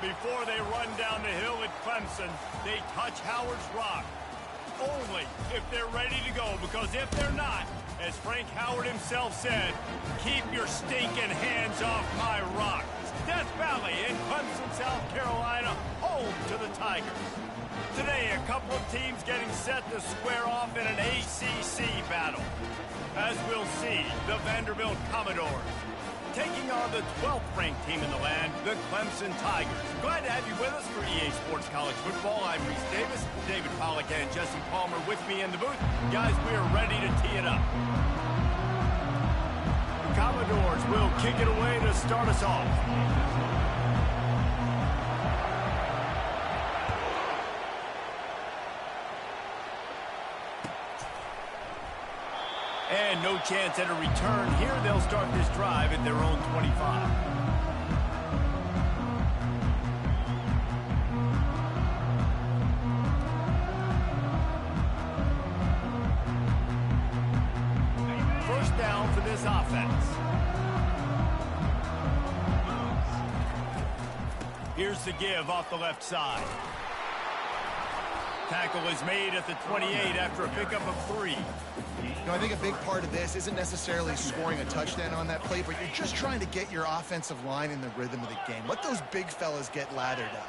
Before they run down the hill at Clemson, they touch Howard's rock. Only if they're ready to go, because if they're not, as Frank Howard himself said, keep your stinking hands off my rock. Death Valley in Clemson, South Carolina, home to the Tigers. Today, a couple of teams getting set to square off in an ACC battle. As we'll see, the Vanderbilt Commodores taking on the 12th ranked team in the land, the Clemson Tigers. Glad to have you with us for EA Sports College Football. I'm Reese Davis, David Pollack and Jesse Palmer with me in the booth. Guys, we are ready to tee it up. The Commodores will kick it away to start us off. And no chance at a return here. They'll start this drive at their own 25. First down for this offense. Here's the give off the left side. Tackle is made at the 28 after a pickup of 3. You know, I think a big part of this isn't necessarily scoring a touchdown on that play, but you're just trying to get your offensive line in the rhythm of the game. Let those big fellas get lathered up.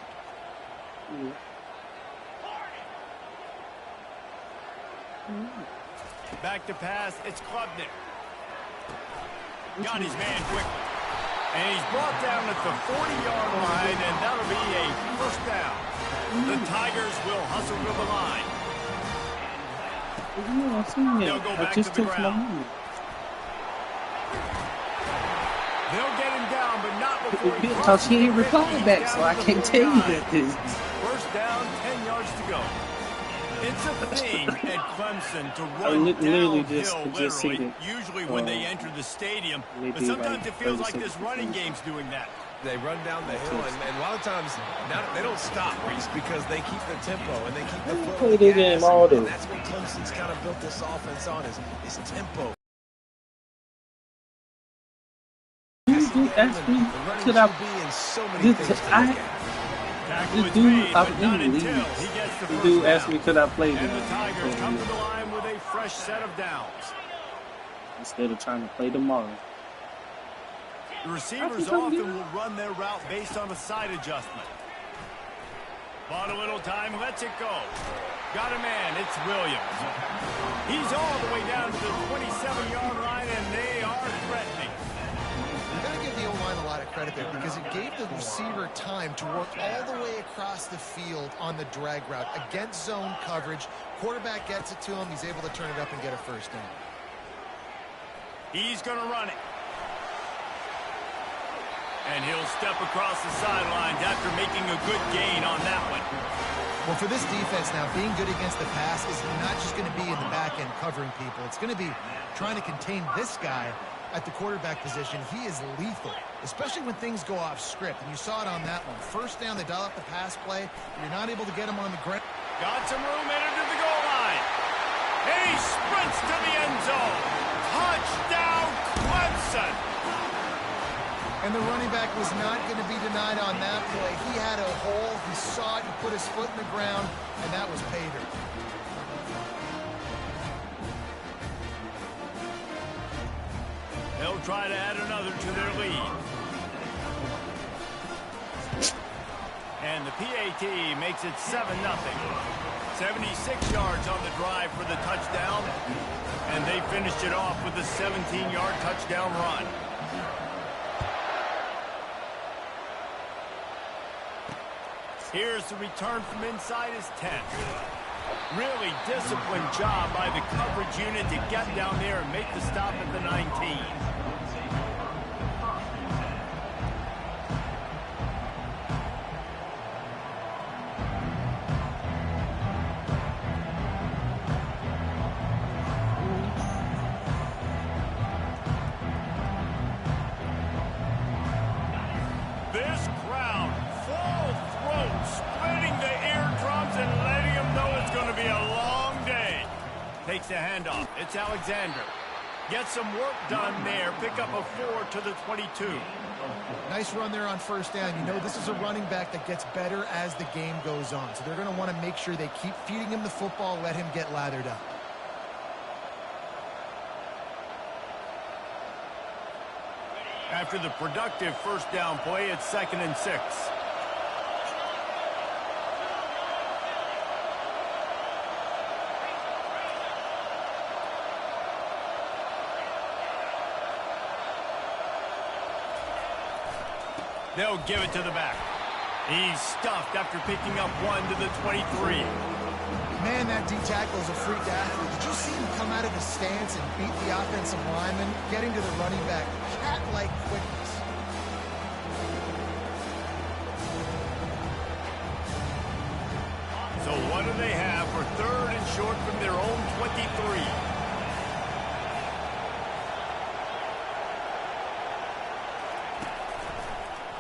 Back to pass, it's Klubnik. Got his man quickly. And he's brought down at the 40-yard line, and that'll be a first down. The Tigers will hustle to the line. They'll go back to the ground. They'll get him down, but not before he ain't replying back, so I can't tell you that. First down, 10 yards to go. It's a thing at Clemson to run downhill, literally, usually when they enter the stadium. But sometimes it feels like this running game's doing that. They run down the hill, and a lot of times they don't stop, Reese, because they keep the tempo and they keep the flow. And that's what Clemson's kind of built this offense on is tempo. Ask me, could I be in so many things? This dude, I'm in the league. The dude asked me, could I play And the Tigers come to the line with a fresh set of downs. Instead of trying to play tomorrow. The receivers often will run their route based on a side adjustment. Bought a little time, lets it go. Got a man, it's Williams. He's all the way down to the 27-yard line, and they are threatening. You've got to give the O-line a lot of credit there because it gave the receiver time to work all the way across the field on the drag route against zone coverage. Quarterback gets it to him. He's able to turn it up and get a first down. He's going to run it. And he'll step across the sidelines after making a good gain on that one. Well, for this defense now, being good against the pass is not just going to be in the back end covering people. It's going to be trying to contain this guy at the quarterback position. He is lethal, especially when things go off script. And you saw it on that one. First down, they dial up the pass play. You're not able to get him on the ground. Got some room in into the goal line. And he sprints to the end zone. Touchdown, Clemson. And the running back was not going to be denied on that play. He had a hole. He saw it. He put his foot in the ground, and that was pay dirt. They'll try to add another to their lead. And the PAT makes it 7-0. 76 yards on the drive for the touchdown. And they finished it off with a 17-yard touchdown run. Here's the return from inside his 10. Really disciplined job by the coverage unit to get down there and make the stop at the 19. This crowd, full throat, splitting the eardrums and letting them know it's going to be a long day. Takes the handoff. It's Alexander. Get some work done there. Pick up a 4 to the 22. Nice run there on first down. You know, this is a running back that gets better as the game goes on. So they're going to want to make sure they keep feeding him the football, let him get lathered up. After the productive first down play, it's 2nd and 6. They'll give it to the back. He's stuffed after picking up 1 to the 23. Man, that D-tackle is a freak athlete. Did you see him come out of his stance and beat the offensive lineman, getting to the running back? Cat-like quickness. So what do they have for 3rd and short from their own 23?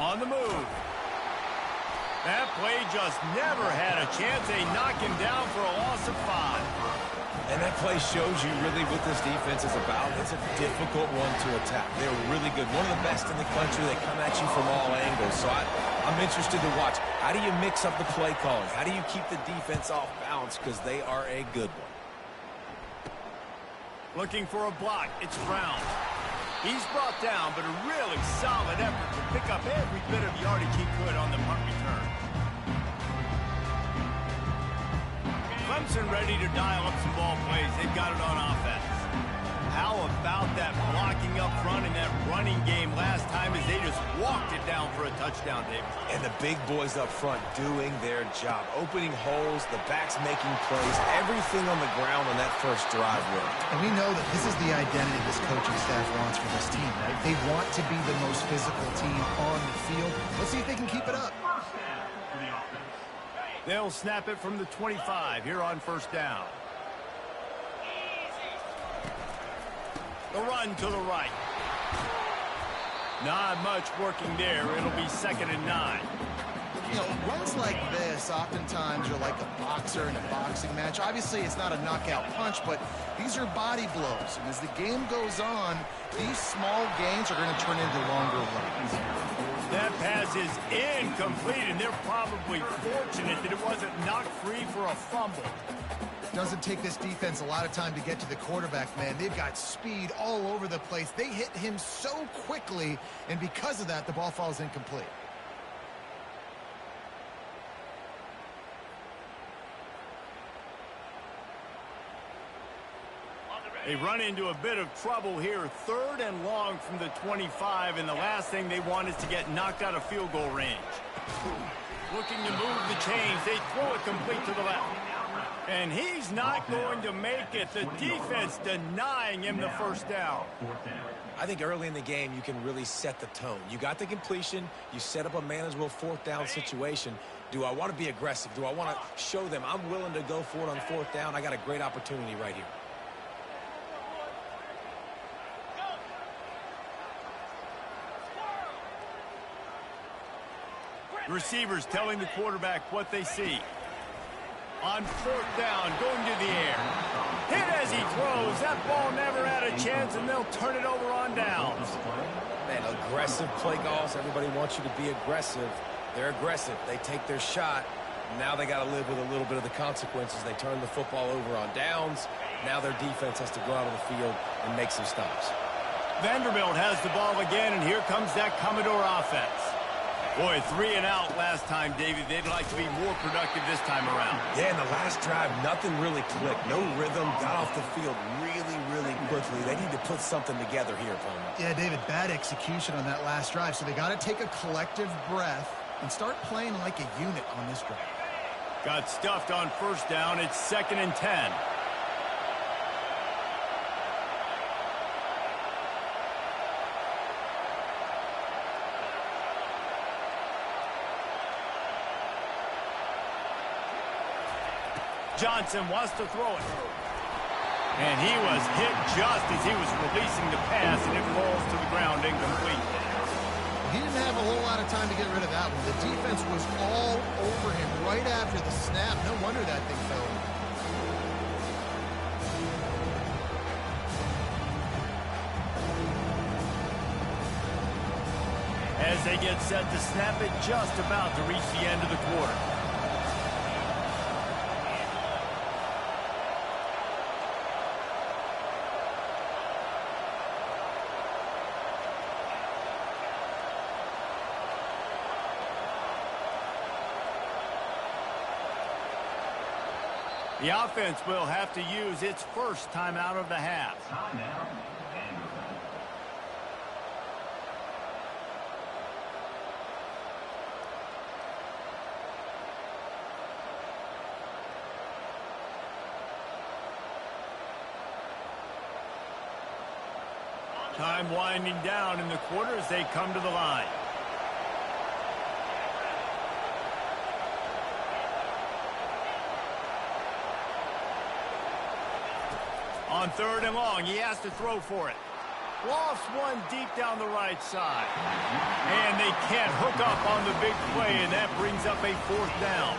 On the move. That play just never had a chance. They knock him down for a loss of 5. And that play shows you really what this defense is about. It's a difficult one to attack. They're really good. One of the best in the country. They come at you from all angles. So I'm interested to watch. How do you mix up the play calling? How do you keep the defense off balance? Because they are a good one. Looking for a block. It's Brown. He's brought down, but a really solid effort to pick up every bit of yardage he could on the punt return. Clemson ready to dial up some ball plays. They've got it on offense. How about that blocking up front in that running game last time as they just walked it down for a touchdown, David? And the big boys up front doing their job. Opening holes, the backs making plays, everything on the ground on that first drive worked. And we know that this is the identity this coaching staff wants for this team, right? They want to be the most physical team on the field. Let's see if they can keep it up. They'll snap it from the 25 here on first down. The run to the right. Not much working there. It'll be 2nd and 9. You know, runs like this oftentimes are like a boxer in a boxing match. Obviously, it's not a knockout punch, but these are body blows. And as the game goes on, these small gains are going to turn into longer runs. That pass is incomplete, and they're probably fortunate that it wasn't knocked free for a fumble. Doesn't take this defense a lot of time to get to the quarterback, man. They've got speed all over the place. They hit him so quickly, and because of that, the ball falls incomplete. They run into a bit of trouble here. 3rd and long from the 25, and the last thing they want is to get knocked out of field goal range. Looking to move the chains. They throw it complete to the left. And he's not going to make it. The defense denying him the first down. I think early in the game, you can really set the tone. You got the completion. You set up a manageable 4th down situation. Do I want to be aggressive? Do I want to show them I'm willing to go for it on 4th down? I got a great opportunity right here. Receivers telling the quarterback what they see. On 4th down, going to the air. Hit as he throws. That ball never had a chance, and they'll turn it over on downs. Man, aggressive play calls. Everybody wants you to be aggressive. They're aggressive. They take their shot. Now they got to live with a little bit of the consequences. They turn the football over on downs. Now their defense has to go out of the field and make some stops. Vanderbilt has the ball again, and here comes that Commodore offense. Boy, 3 and out last time, David. They'd like to be more productive this time around. Yeah, in the last drive, nothing really clicked. No rhythm, got off the field really quickly. They need to put something together here, Palmer. Yeah, David, bad execution on that last drive. So they got to take a collective breath and start playing like a unit on this drive. Got stuffed on first down. It's 2nd and 10. Johnson wants to throw it. And he was hit just as he was releasing the pass, and it falls to the ground incomplete. He didn't have a whole lot of time to get rid of that one. The defense was all over him right after the snap. No wonder that thing fell. as they get set to snap it just about to reach the end of the quarter. The offense will have to use its first timeout of the half. Time winding down in the quarter as they come to the line. On 3rd and long, he has to throw for it. Lost one deep down the right side. And they can't hook up on the big play, and that brings up a 4th down.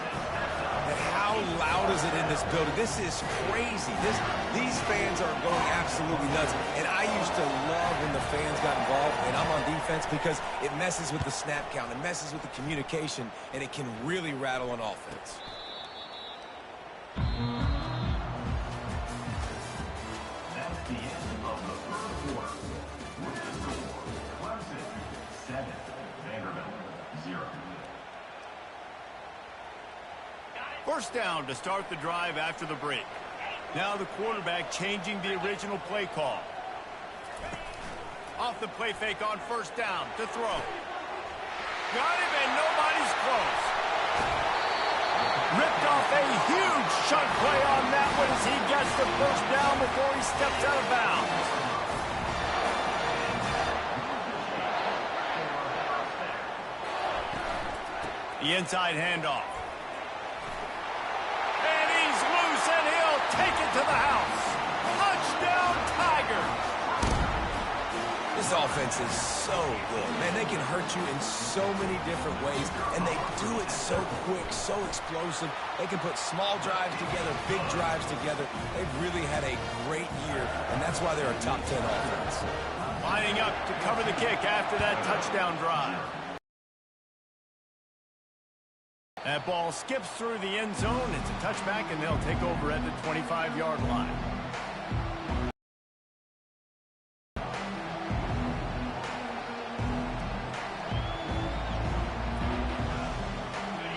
And how loud is it in this building? This is crazy. These fans are going absolutely nuts. And I used to love when the fans got involved, and I'm on defense because it messes with the snap count. It messes with the communication, and it can really rattle on offense. Clemson 7, Vanderbilt 0. First down to start the drive after the break. Now the quarterback changing the original play call. Off the play fake on 1st down to throw. Got him and nobody's close. Ripped off a huge chunk play on that one as he gets the 1st down before he steps out of bounds. The inside handoff. And he's loose, and he'll take it to the house. Touchdown, Tigers. This offense is so good. Man, they can hurt you in so many different ways, and they do it so quick, so explosive. They can put small drives together, big drives together. They've really had a great year, and that's why they're a top 10 offense. Lining up to cover the kick after that touchdown drive. That ball skips through the end zone. It's a touchback, and they'll take over at the 25-yard line.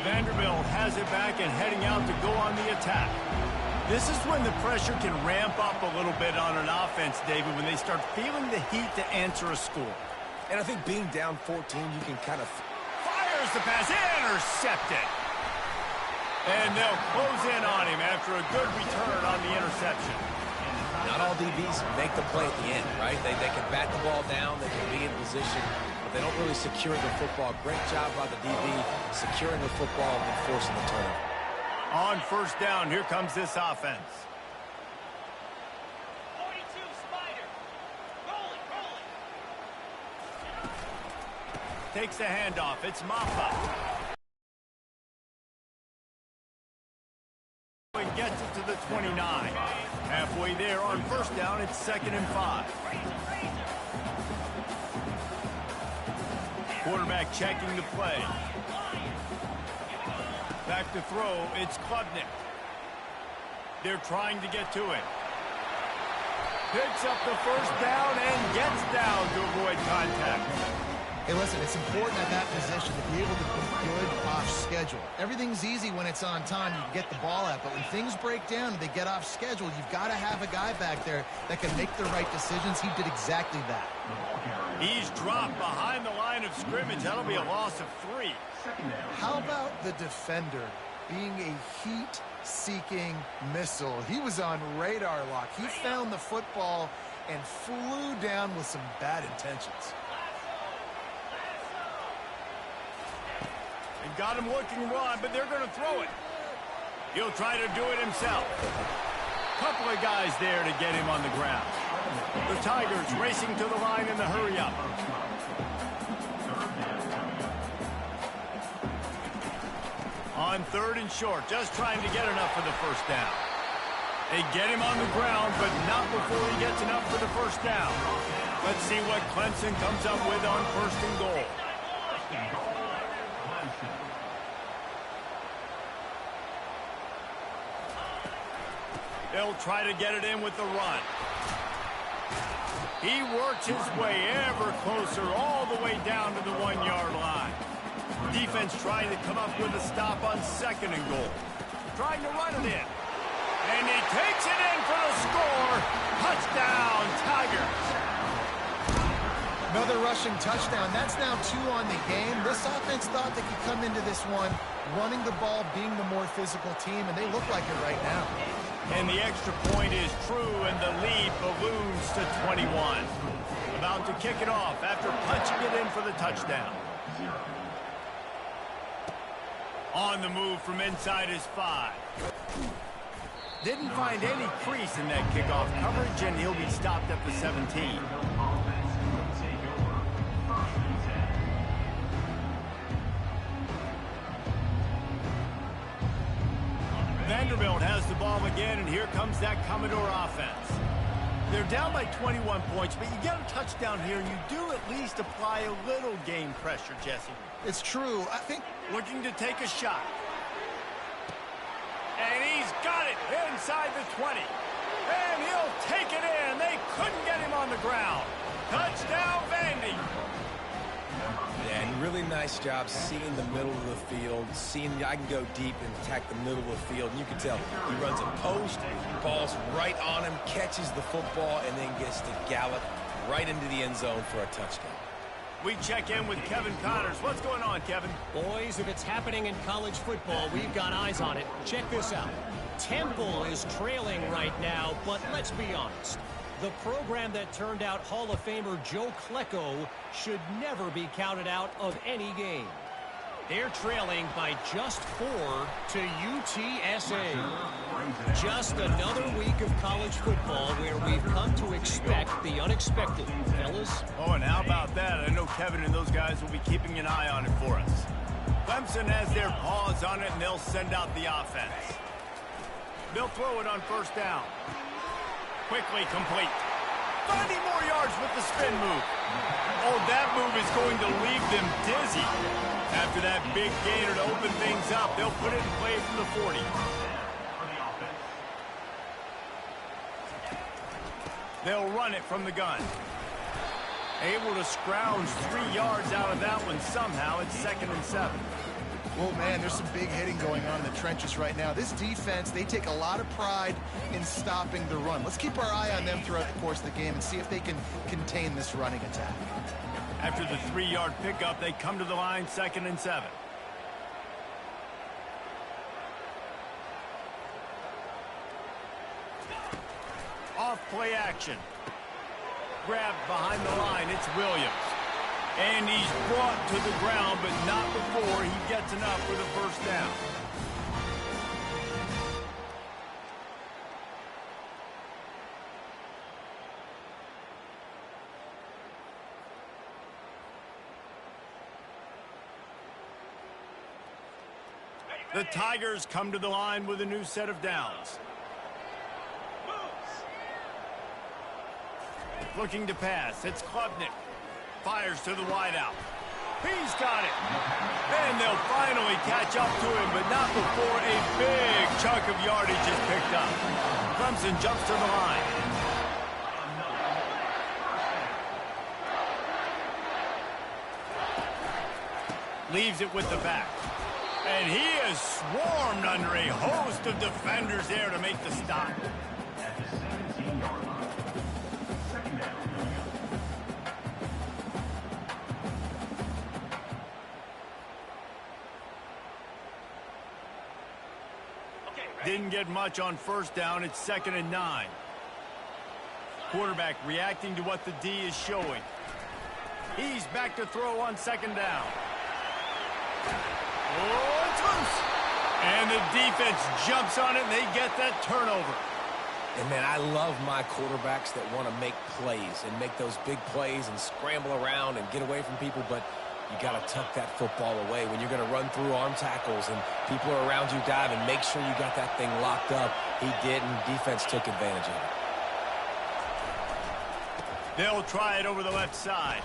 Vanderbilt has it back and heading out to go on the attack. This is when the pressure can ramp up a little bit on an offense, David, when they start feeling the heat to answer a score. And I think being down 14, you can kind of... Fires the pass, intercepted. And they'll close in on him after a good return on the interception. Not all DBs make the play at the end, right? They can bat the ball down, they can be in position, but they don't really secure the football. Great job by the DB securing the football and forcing the turnover. On 1st down, here comes this offense. 42 Spider. Rolling. Takes the handoff. It's Maffa. And gets it to the 29. Halfway there on 1st down, it's 2nd and 5. Quarterback checking the play. Back to throw, it's Klubnik. They're trying to get to it. Picks up the 1st down and gets down to avoid contact. Hey, listen, it's important at that position to be able to be good off schedule. Everything's easy when it's on time, you can get the ball out, but when things break down and they get off schedule, you've got to have a guy back there that can make the right decisions. He did exactly that. He's dropped behind the line of scrimmage. That'll be a loss of 3. How about the defender being a heat-seeking missile? He was on radar lock. He found the football and flew down with some bad intentions. And got him looking run, but they're going to throw it. He'll try to do it himself. Couple of guys there to get him on the ground. The Tigers racing to the line in the hurry-up. On 3rd and short, just trying to get enough for the 1st down. They get him on the ground, but not before he gets enough for the 1st down. Let's see what Clemson comes up with on 1st and goal. Clemson. They'll try to get it in with the run. He works his way ever closer all the way down to the 1-yard line. Defense trying to come up with a stop on 2nd and goal. Trying to run it in. And he takes it in for the score. Touchdown, Tigers. Another rushing touchdown. That's now 2 on the game. This offense thought they could come into this one running the ball, being the more physical team, and they look like it right now. And the extra point is true, and the lead balloons to 21. About to kick it off after punching it in for the touchdown. On the move from inside his 5. Didn't find any crease in that kickoff coverage, and he'll be stopped at the 17. Vanderbilt has the ball again, and here comes that Commodore offense. They're down by 21 points, but you get a touchdown here, and you do at least apply a little game pressure, Jesse. It's true. I think looking to take a shot. And he's got it inside the 20. And he'll take it in. They couldn't get him on the ground. Touchdown, Vandy. And really nice job seeing the middle of the field, seeing I can go deep and attack the middle of the field. And you can tell he runs a post, ball's right on him, catches the football, and then gets to gallop right into the end zone for a touchdown. We check in with Kevin Connors. What's going on, Kevin? Boys, if it's happening in college football, we've got eyes on it. Check this out. Temple is trailing right now, but let's be honest. The program that turned out Hall of Famer Joe Klecko should never be counted out of any game. They're trailing by just 4 to UTSA. Just another week of college football where we've come to expect the unexpected, fellas. Oh, and how about that? I know Kevin and those guys will be keeping an eye on it for us. Clemson has their paws on it, and they'll send out the offense. They'll throw it on 1st down. Quickly complete. 30 more yards with the spin move. Oh, that move is going to leave them dizzy. After that big gainer to open things up, they'll put it in play from the 40. They'll run it from the gun. Able to scrounge 3 yards out of that one somehow. It's 2nd and 7. Oh, man, there's some big hitting going on in the trenches right now. This defense, they take a lot of pride in stopping the run. Let's keep our eye on them throughout the course of the game and see if they can contain this running attack. After the 3-yard pickup, they come to the line, 2nd and 7. Off play action. Grabbed behind the line, it's Williams. And he's brought to the ground, but not before he gets enough for the 1st down. The Tigers come to the line with a new set of downs. Looking to pass, it's Klubnik. Fires to the wideout. He's got it. And they'll finally catch up to him, but not before a big chunk of yardage is picked up. Clemson jumps to the line. Leaves it with the back. And he is swarmed under a host of defenders there to make the stop. At the 17-yard line. 2nd down. Didn't get much on 1st down. It's 2nd and 9. Quarterback reacting to what the D is showing. He's back to throw on 2nd down. Oh, it's loose. And the defense jumps on it, and they get that turnover. And, man, I love my quarterbacks that want to make plays and make those big plays and scramble around and get away from people, but you got to tuck that football away when you're going to run through arm tackles and people are around you diving. Make sure you got that thing locked up. He didn't. Defense took advantage of it. They'll try it over the left side.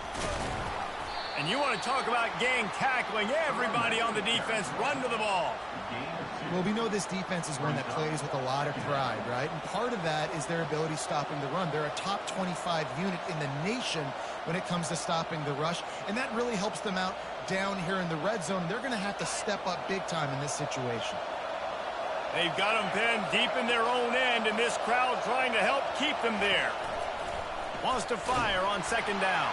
And you want to talk about gang tackling. Everybody on the defense run to the ball. Well, we know this defense is one that plays with a lot of pride, right? And part of that is their ability stopping the run. They're a top 25 unit in the nation when it comes to stopping the rush, and that really helps them out down here in the red zone. They're going to have to step up big time in this situation. They've got them pinned deep in their own end, and this crowd trying to help keep them there. Wants to fire on second down.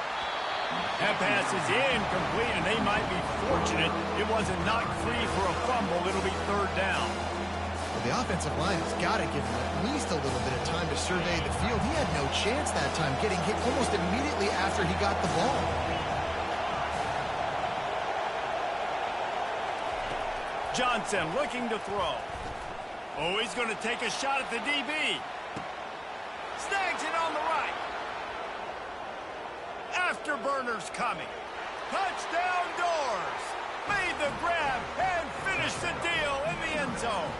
That pass is incomplete, and they might be fortunate it wasn't knocked free for a fumble. It'll be third down. Well, the offensive line has got to give him at least a little bit of time to survey the field. He had no chance that time, getting hit almost immediately after he got the ball. Johnson looking to throw. Oh, he's going to take a shot at the DB. Snags it on the right. Afterburners coming. Touchdown Doors. Made the grab and finished the deal in the end zone.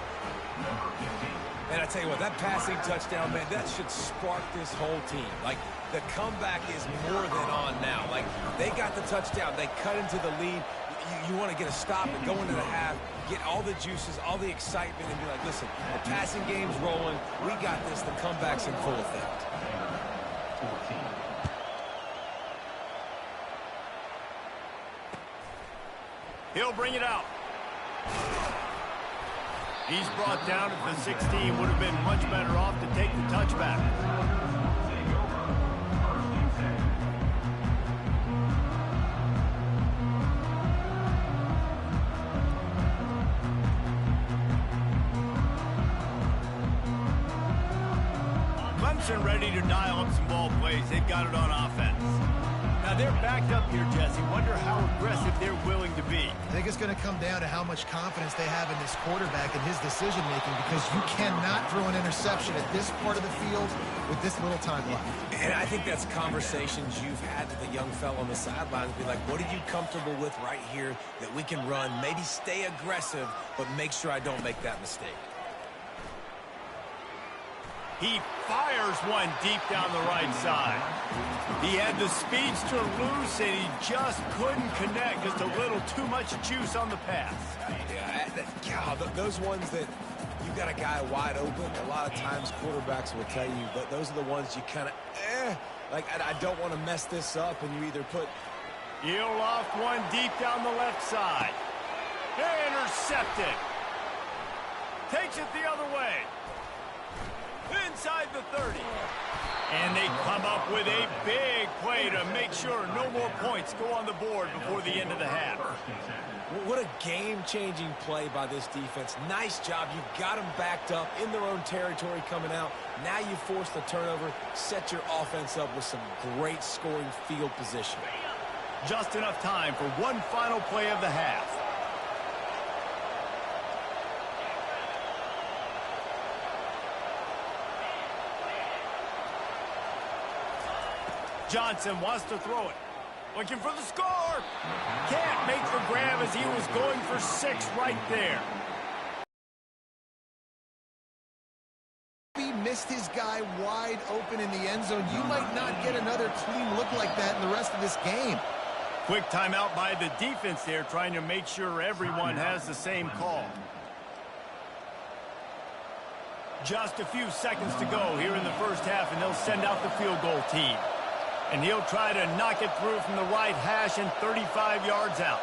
And I tell you what, that passing touchdown, man, that should spark this whole team. Like, the comeback is more than on now. Like, they got the touchdown. They cut into the lead. You want to get a stop and go into the half, get all the juices, all the excitement, and be like, listen, the passing game's rolling. We got this. The comeback's in full effect. He'll bring it out. He's brought down at the 16. Would have been much better off to take the touchback. Clemson ready to dial up some ball plays. They've got it on offense. Now they're backed up here, Jesse. Wonder how aggressive they're willing to be. I think it's going to come down to how much confidence they have in this quarterback and his decision-making, because you cannot throw an interception at this part of the field with this little time left. And I think that's conversations you've had with the young fellow on the sidelines. Be like, what are you comfortable with right here that we can run? Maybe stay aggressive, but make sure I don't make that mistake. He fires one deep down the right side. He had the speedster loose, and he just couldn't connect. Just a little too much juice on the pass. Yeah, those ones that you've got a guy wide open, a lot of times quarterbacks will tell you, but those are the ones you kind of, like, I don't want to mess this up, and you either put... He'll loft one deep down the left side. Intercepted. Takes it the other way. Inside the 30. And they come up with a big play to make sure no more points go on the board before the end of the half. What a game-changing play by this defense. Nice job. You've got them backed up in their own territory coming out. Now you force the turnover, set your offense up with some great scoring field position. Just enough time for one final play of the half. Johnson wants to throw it. Looking for the score. Can't make the grab as he was going for 6 right there. He missed his guy wide open in the end zone. You might not get another clean look like that in the rest of this game. Quick timeout by the defense there, trying to make sure everyone has the same call. Just a few seconds to go here in the first half, and they'll send out the field goal team. And he'll try to knock it through from the right hash and 35 yards out.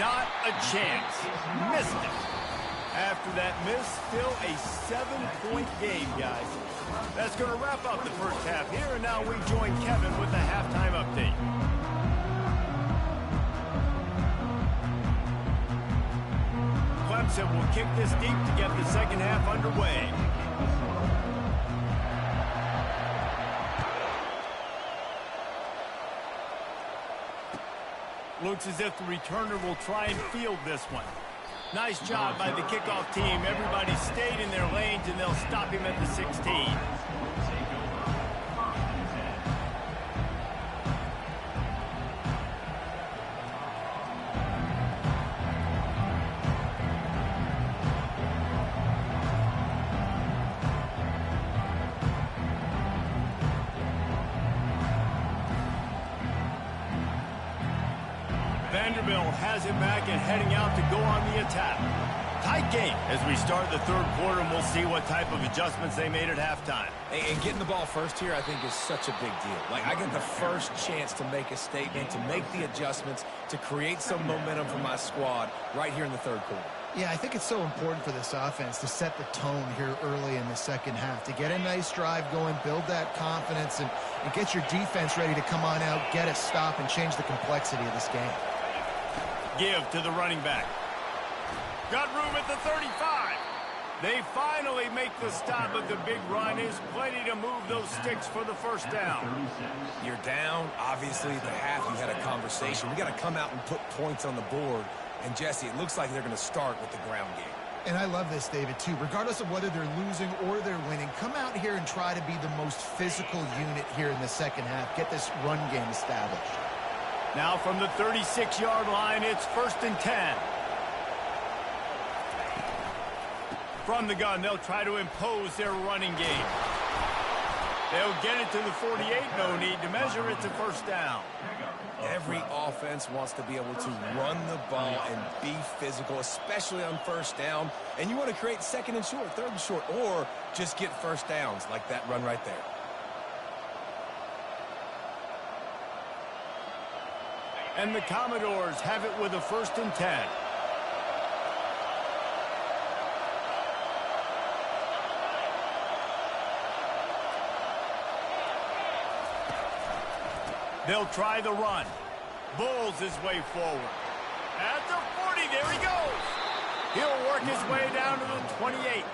Not a chance. Missed it. After that miss, still a 7-point game, guys. That's going to wrap up the first half here, and now we join Kevin with the halftime update. Clemson will kick this deep to get the second half underway. Looks as if the returner will try and field this one. Nice job by the kickoff team. Everybody stayed in their lanes, and they'll stop him at the 16. Vanderbilt has it back and heading out to go on the attack. Tight game as we start the third quarter, and we'll see what type of adjustments they made at halftime. And getting the ball first here, I think, is such a big deal. Like, I get the first chance to make a statement, to make the adjustments, to create some momentum for my squad right here in the third quarter. Yeah, I think it's so important for this offense to set the tone here early in the second half, to get a nice drive going, build that confidence, and get your defense ready to come on out, get a stop, and change the complexity of this game. Give to the running back. Got room at the 35. They finally make the stop, but the big run is plenty to move those sticks for the first down. You're down. Obviously, the half you had a conversation. We got to come out and put points on the board. And, Jesse, it looks like they're going to start with the ground game. And I love this, David, too. Regardless of whether they're losing or they're winning, come out here and try to be the most physical unit here in the second half. Get this run game established. Now from the 36-yard line, it's 1st and 10. From the gun, they'll try to impose their running game. They'll get it to the 48. No need to measure. It's a first down. Every offense wants to be able to run the ball and be physical, especially on first down. And you want to create second and short, third and short, or just get first downs like that run right there. And the Commodores have it with a 1st and 10. They'll try the run. Bulls his way forward. At the 40, there he goes. He'll work his way down to the 28.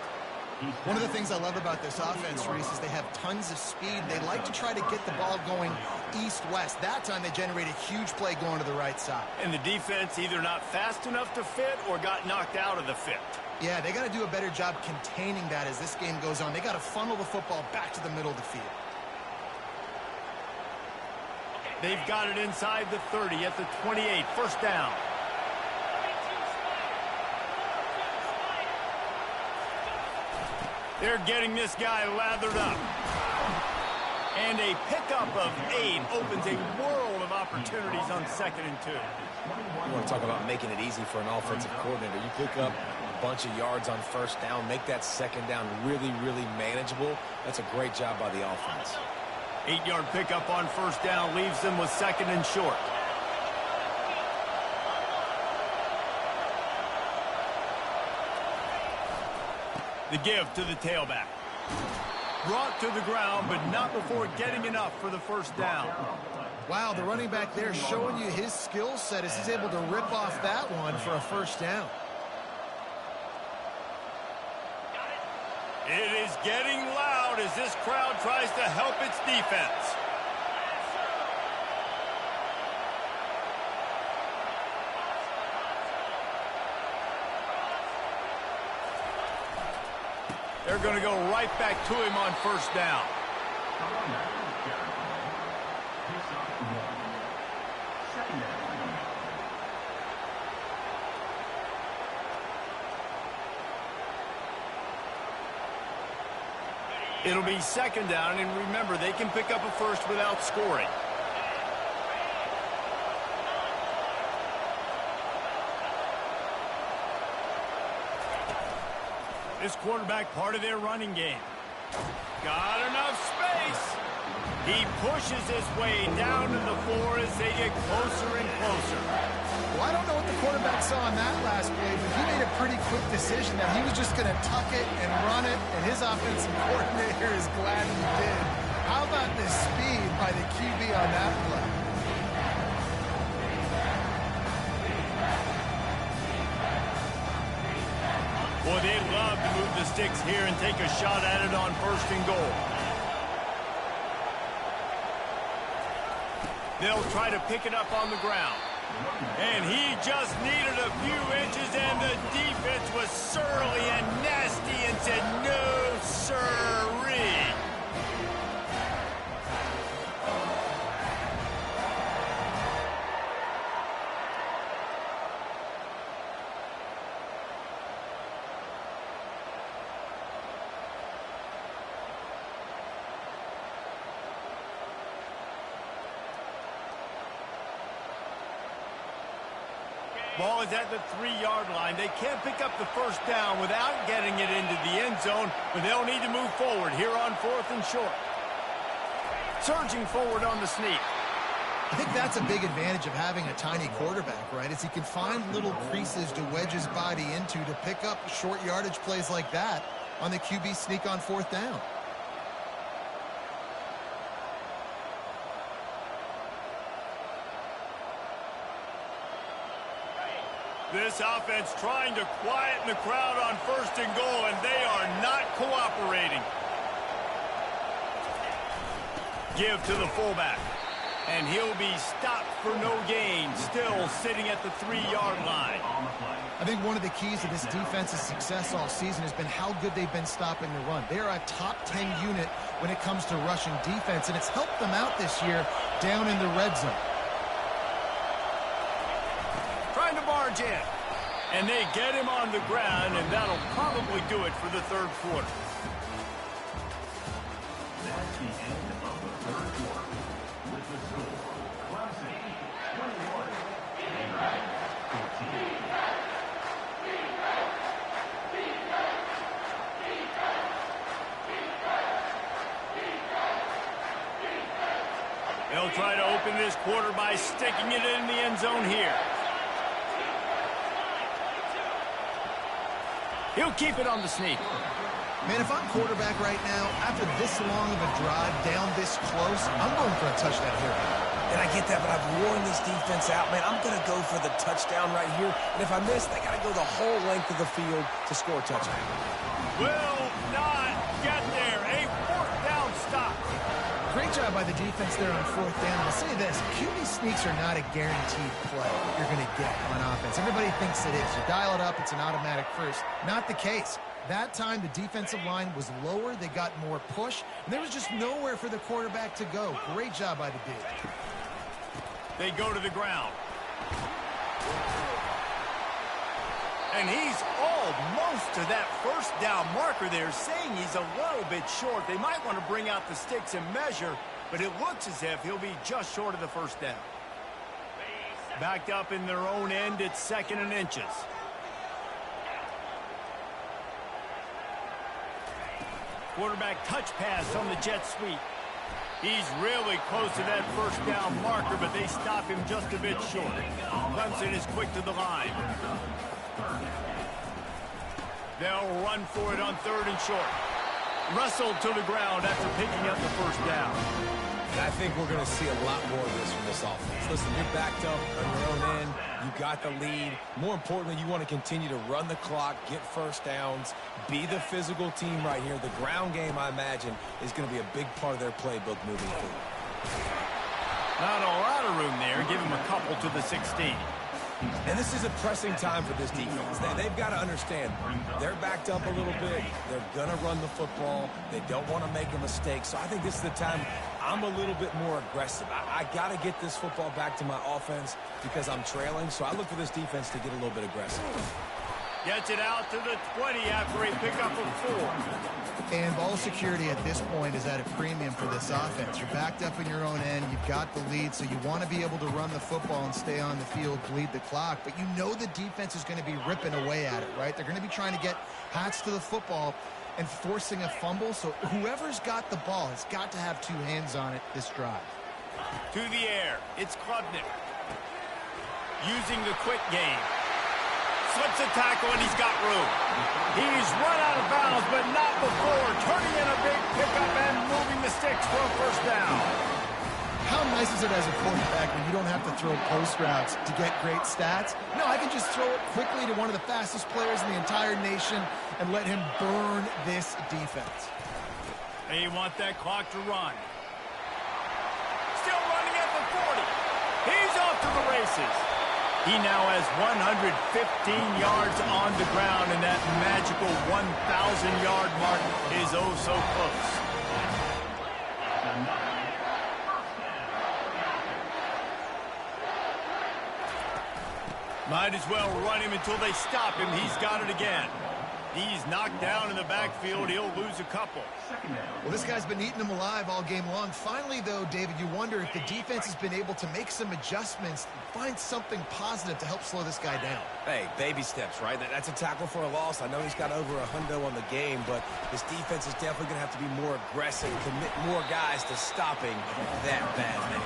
One of the things I love about this offense, Reese, is they have tons of speed. They like to try to get the ball going east-west. That time they generate a huge play going to the right side. And the defense either not fast enough to fit or got knocked out of the fit. Yeah, they got to do a better job containing that as this game goes on. They got to funnel the football back to the middle of the field. They've got it inside the 30 at the 28. First down. They're getting this guy lathered up. And a pickup of 8 opens a world of opportunities on 2nd and 2. You want to talk about making it easy for an offensive coordinator. You pick up a bunch of yards on first down, make that second down really, really manageable. That's a great job by the offense. 8-yard pickup on first down leaves them with 2nd and short. The give to the tailback. Brought to the ground, but not before getting enough for the first down. Wow, the running back there showing you his skill set as he's able to rip off that one for a first down. It is getting loud as this crowd tries to help its defense. They're going to go right back to him on first down. It'll be 2nd down, and remember, they can pick up a first without scoring. This quarterback part of their running game. Got enough space. He pushes his way down to the floor as they get closer and closer. Well, I don't know what the quarterback saw on that last play, but he made a pretty quick decision that he was just going to tuck it and run it, and his offensive coordinator is glad he did. How about the speed by the QB on that play? Boy, they'd love to move the sticks here and take a shot at it on 1st and goal. They'll try to pick it up on the ground. And he just needed a few inches, and the defense was surly and nasty and said, no, sirree. Ball is at the 3-yard line. They can't pick up the first down without getting it into the end zone, but they'll need to move forward here on 4th and short. Surging forward on the sneak. I think that's a big advantage of having a tiny quarterback, right? Is he can find little creases to wedge his body into to pick up short yardage plays like that on the QB sneak on 4th down. This offense trying to quieten the crowd on 1st and goal, and they are not cooperating. Give to the fullback. And he'll be stopped for no gain, still sitting at the 3-yard line. I think one of the keys to this defense's success all season has been how good they've been stopping the run. They are a top 10 unit when it comes to rushing defense, and it's helped them out this year down in the red zone. Trying to barge in. And they get him on the ground, and that'll probably do it for the 3rd quarter. That's the end of the 3rd quarter. With the score, Clemson 21, Vanderbilt 14. They'll try to open this quarter by sticking it in the end zone here. He'll keep it on the sneak. Man, if I'm quarterback right now, after this long of a drive down this close, I'm going for a touchdown here. And I get that, but I've worn this defense out, man. I'm going to go for the touchdown right here. And if I miss, they got to go the whole length of the field to score a touchdown. Will not get there. A 4th down stop. Great job by the defense there on 4th down. I'll say this, QB sneaks are not a guaranteed play you're going to get on offense. Everybody thinks it is. You dial it up, it's an automatic first. Not the case. That time, the defensive line was lower. They got more push, and there was just nowhere for the quarterback to go. Great job by the D. They go to the ground. And he's almost to that 1st down marker there, saying he's a little bit short. They might want to bring out the sticks and measure, but it looks as if he'll be just short of the 1st down. Backed up in their own end, it's 2nd and inches. Quarterback touch pass on the jet sweep. He's really close to that 1st down marker, but they stop him just a bit short. Clemson is quick to the line. They'll run for it on 3rd and short. Wrestled to the ground after picking up the 1st down. And I think we're going to see a lot more of this from this offense. Listen, you're backed up on your own end. You got the lead. More importantly, you want to continue to run the clock, get 1st downs, be the physical team right here. The ground game, I imagine, is going to be a big part of their playbook moving forward. Not a lot of room there. Give him a couple to the 16. And this is a pressing time for this defense. They've got to understand, they're backed up a little bit. They're going to run the football. They don't want to make a mistake. So I think this is the time I'm a little bit more aggressive. I got to get this football back to my offense because I'm trailing. So I look for this defense to get a little bit aggressive. Gets it out to the 20 after a pickup of 4. And ball security at this point is at a premium for this offense. You're backed up in your own end. You've got the lead, so you want to be able to run the football and stay on the field, bleed the clock. But you know the defense is going to be ripping away at it, right? They're going to be trying to get hats to the football and forcing a fumble. So whoever's got the ball has got to have 2 hands on it this drive. To the air. It's Klubnik. Using the quick game. Slips a tackle, and he's got room. He's run out of bounds, but not before. Turning in a big pickup and moving the sticks for a 1st down. How nice is it as a quarterback when you don't have to throw post routes to get great stats? No, I can just throw it quickly to one of the fastest players in the entire nation and let him burn this defense. They want that clock to run. Still running at the 40. He's off to the races. He now has 115 yards on the ground, and that magical 1,000-yard mark is oh so close. Might as well run him until they stop him. He's got it again. He's knocked down in the backfield. He'll lose a couple. Well, this guy's been eating them alive all game long. Finally, though, David, you wonder if the defense has been able to make some adjustments, find something positive to help slow this guy down. Hey, baby steps, right? That's a tackle for a loss. I know he's got over a hundo on the game, but this defense is definitely going to have to be more aggressive, commit more guys to stopping that bad man.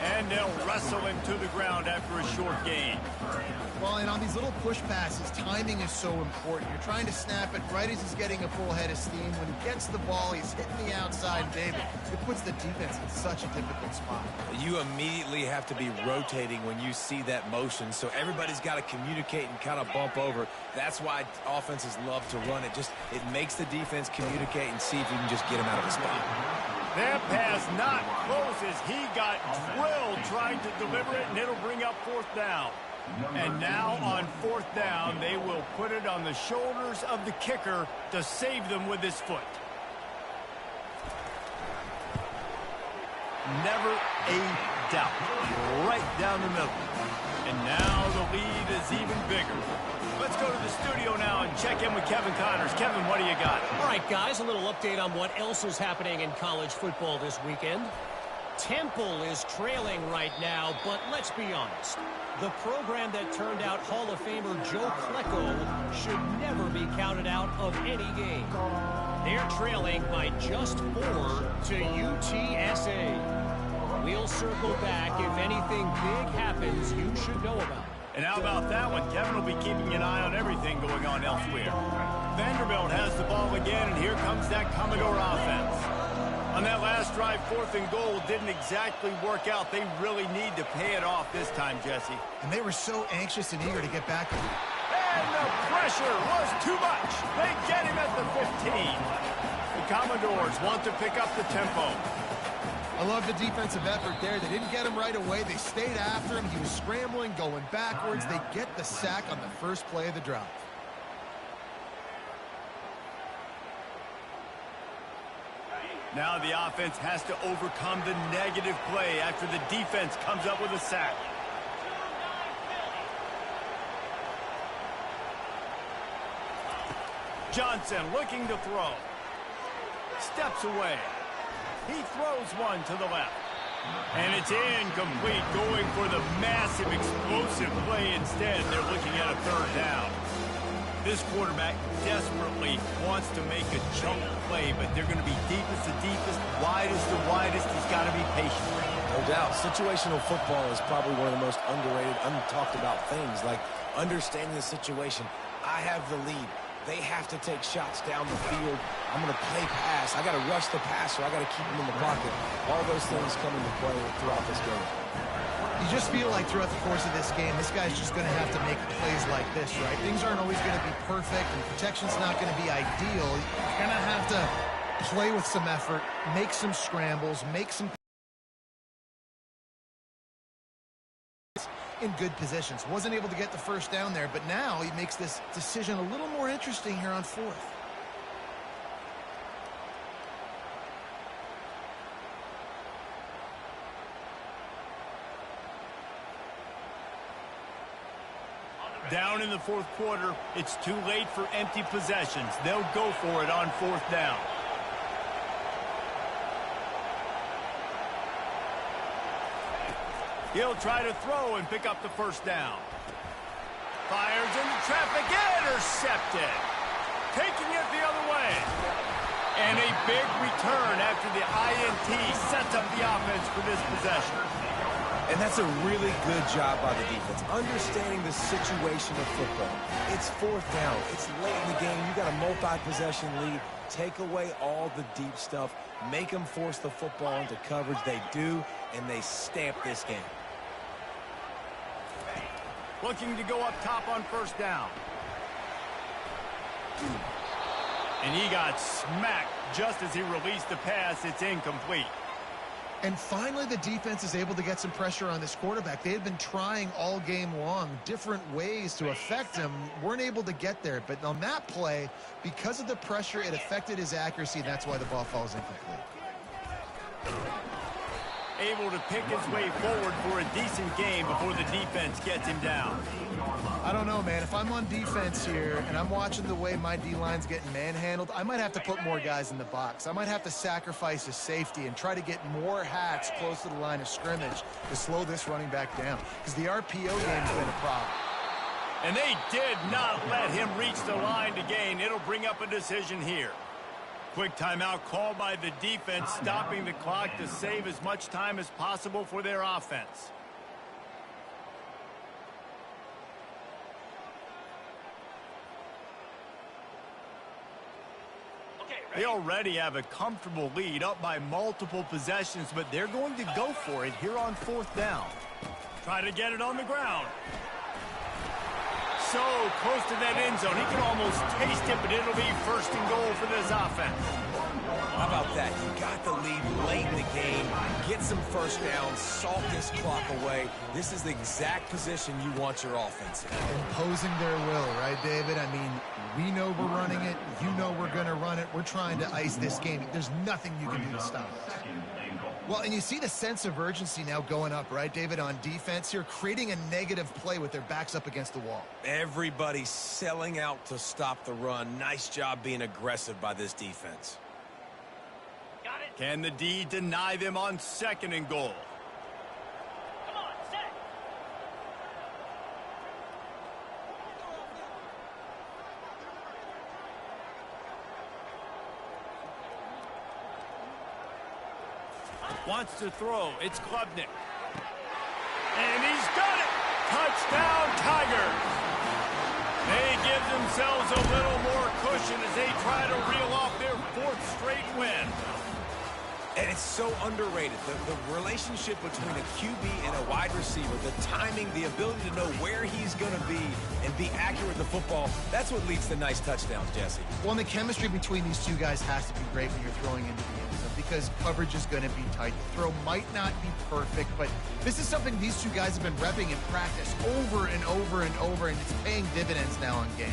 And they'll wrestle him to the ground after a short gain. Well, and on these little push passes, timing is so important. You're trying to snap it right as he's getting a full head of steam. When he gets the ball, he's hitting the outside, David. It puts the defense in such a difficult spot. You immediately have to be rotating when you see that motion, so everybody's got to communicate and kind of bump over. That's why offenses love to run it. It makes the defense communicate and see if you can just get him out of the spot. That pass not close as he got drilled trying to deliver it, and it'll bring up fourth down. And now on fourth down, they will put it on the shoulders of the kicker to save them with his foot. Never a doubt. Right down the middle. And now the lead is even bigger. Let's go to the studio now and check in with Kevin Connors. Kevin, what do you got? All right, guys, a little update on what else is happening in college football this weekend. Temple is trailing right now, but let's be honest. The program that turned out Hall of Famer Joe Klecko should never be counted out of any game. They're trailing by just 4 to UTSA. We'll circle back if anything big happens you should know about. And how about that one? Kevin will be keeping an eye on everything going on elsewhere. Vanderbilt has the ball again, and here comes that Commodore offense. On that last drive, 4th and goal didn't exactly work out. They really need to pay it off this time, Jesse. And they were so anxious and eager to get back. And the pressure was too much. They get him at the 15. The Commodores want to pick up the tempo. I love the defensive effort there. They didn't get him right away. They stayed after him. He was scrambling, going backwards. They get the sack on the first play of the drive. Now the offense has to overcome the negative play after the defense comes up with a sack. Johnson looking to throw. Steps away. He throws one to the left. And it's incomplete, going for the massive explosive play instead. They're looking at a 3rd down. This quarterback desperately wants to make a chunk play, but they're going to be deepest to deepest, widest to widest. He's got to be patient. No doubt. Situational football is probably one of the most underrated, untalked about things, like understanding the situation. I have the lead. They have to take shots down the field. I'm going to play pass. I got to rush the passer. I got to keep him in the pocket. All those things come into play throughout this game. You just feel like throughout the course of this game, this guy's just going to have to make plays like this, right? Things aren't always going to be perfect, and protection's not going to be ideal. You're going to have to play with some effort, make some scrambles, make some in good positions. Wasn't able to get the first down there, but now he makes this decision a little more interesting here on 4th. Down in the 4th quarter, it's too late for empty possessions. They'll go for it on 4th down. He'll try to throw and pick up the first down. Fires into traffic, intercepted. Taking it the other way. And a big return after the INT sets up the offense for this possession. And that's a really good job by the defense, understanding the situation of football. It's 4th down. It's late in the game. You got a multi-possession lead. Take away all the deep stuff. Make them force the football into coverage. They do, and they stamp this game. Looking to go up top on 1st down. And he got smacked just as he released the pass. It's incomplete. And finally, the defense is able to get some pressure on this quarterback. They had been trying all game long different ways to affect him. Weren't able to get there. But on that play, because of the pressure, it affected his accuracy. And that's why the ball falls incomplete. able to pick his way forward for a decent game before the defense gets him down. I don't know, man. If I'm on defense here and I'm watching the way my D-line's getting manhandled, I might have to put more guys in the box. I might have to sacrifice a safety and try to get more hats close to the line of scrimmage to slow this running back down, because the RPO game's been a problem. And they did not let him reach the line to gain. It'll bring up a decision here. Quick timeout called by the defense, stopping the clock to save as much time as possible for their offense. They already have a comfortable lead, up by multiple possessions, but they're going to go for it here on 4th down. Try to get it on the ground. So close to that end zone. He can almost taste it, but it'll be 1st and goal for this offense. How about that? You got the lead late in the game. Get some 1st down, salt this clock away. This is the exact position you want your offense in. Imposing their will, right, David? I mean, we know we're running it. You know we're going to run it. We're trying to ice this game. There's nothing you can do to stop us. Well, and you see the sense of urgency now going up, right, David, on defense here, creating a negative play with their backs up against the wall. Everybody's selling out to stop the run. Nice job being aggressive by this defense. Got it. Can the D deny them on 2nd and goal? Come on, set. Wants to throw. It's Klubnik. And he's got it. Touchdown, Tigers. They give themselves a little more cushion as they try to reel off their 4th straight win. And it's so underrated. The relationship between a QB and a wide receiver, the timing, the ability to know where he's going to be and be accurate with the football, that's what leads to nice touchdowns, Jesse. Well, and the chemistry between these two guys has to be great when you're throwing into the end zone, because coverage is going to be tight. The throw might not be perfect, but this is something these two guys have been repping in practice over and over and over, and it's paying dividends now in game.